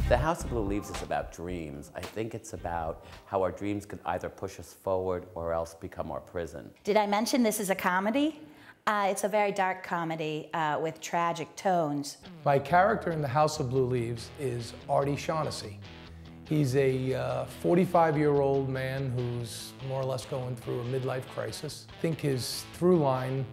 The House of Blue Leaves is about dreams. I think it's about how our dreams could either push us forward or else become our prison. Did I mention this is a comedy? It's a very dark comedy with tragic tones. My character in The House of Blue Leaves is Artie Shaughnessy. He's a 45-year-old man who's more or less going through a midlife crisis. I think his through line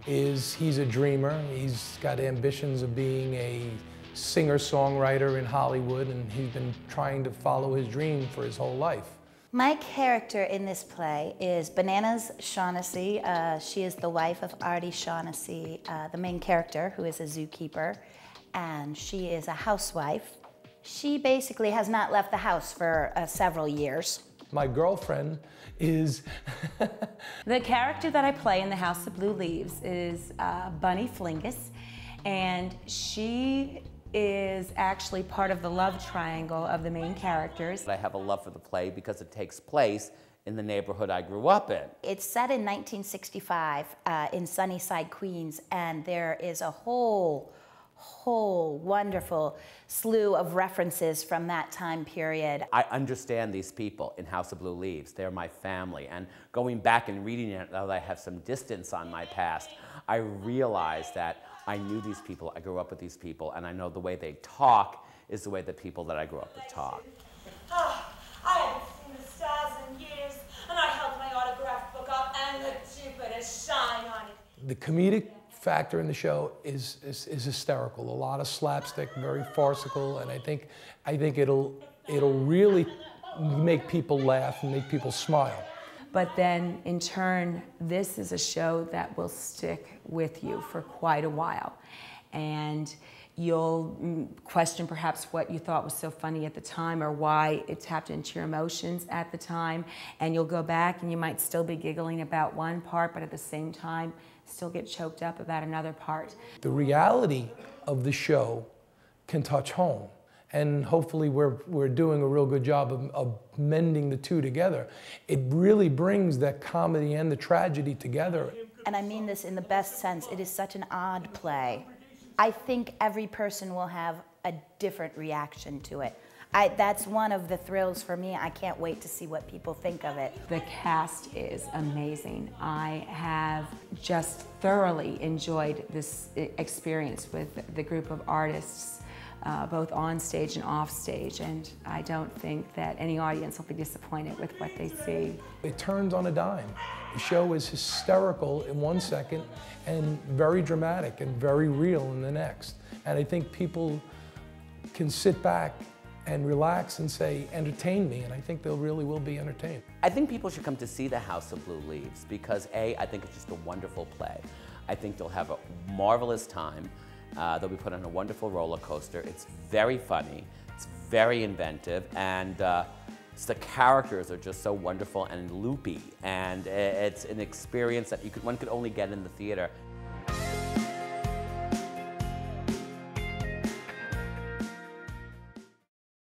is he's a dreamer. He's got ambitions of being a singer-songwriter in Hollywood, and he's been trying to follow his dream for his whole life. My character in this play is Bananas Shaughnessy. She is the wife of Artie Shaughnessy, the main character, who is a zookeeper, and she is a housewife. She basically has not left the house for several years. My girlfriend is... The character that I play in The House of Blue Leaves is Bunny Flingus, and she is actually part of the love triangle of the main characters. I have a love for the play because it takes place in the neighborhood I grew up in. It's set in 1965 in Sunnyside, Queens, and there is a whole wonderful slew of references from that time period. I understand these people in House of Blue Leaves. They're my family. And going back and reading it, now that I have some distance on my past, I realize that I knew these people, I grew up with these people, and I know the way they talk is the way the people that I grew up with talk. Oh, I haven't seen the stars in years, and I held my autograph book up and the Jupiter shine on it. The comedic factor in the show is hysterical. A lot of slapstick, very farcical, and I think it'll really make people laugh and make people smile. But then, in turn, this is a show that will stick with you for quite a while. And you'll question perhaps what you thought was so funny at the time or why it tapped into your emotions at the time. And you'll go back and you might still be giggling about one part, but at the same time, still get choked up about another part. The reality of the show can touch home. And hopefully we're doing a real good job of mending the two together. It really brings that comedy and the tragedy together. And I mean this in the best sense. It is such an odd play. I think every person will have a different reaction to it. That's one of the thrills for me. I can't wait to see what people think of it. The cast is amazing. I have just thoroughly enjoyed this experience with the group of artists, both on stage and off stage, and I don't think that any audience will be disappointed with what they see. It turns on a dime. The show is hysterical in one second and very dramatic and very real in the next. And I think people can sit back and relax and say, entertain me, and I think they really will be entertained. I think people should come to see The House of Blue Leaves because A, I think it's just a wonderful play. I think they'll have a marvelous time. They'll be put on a wonderful roller coaster. It's very funny, it's very inventive, and the characters are just so wonderful and loopy, and it's an experience that one could only get in the theater.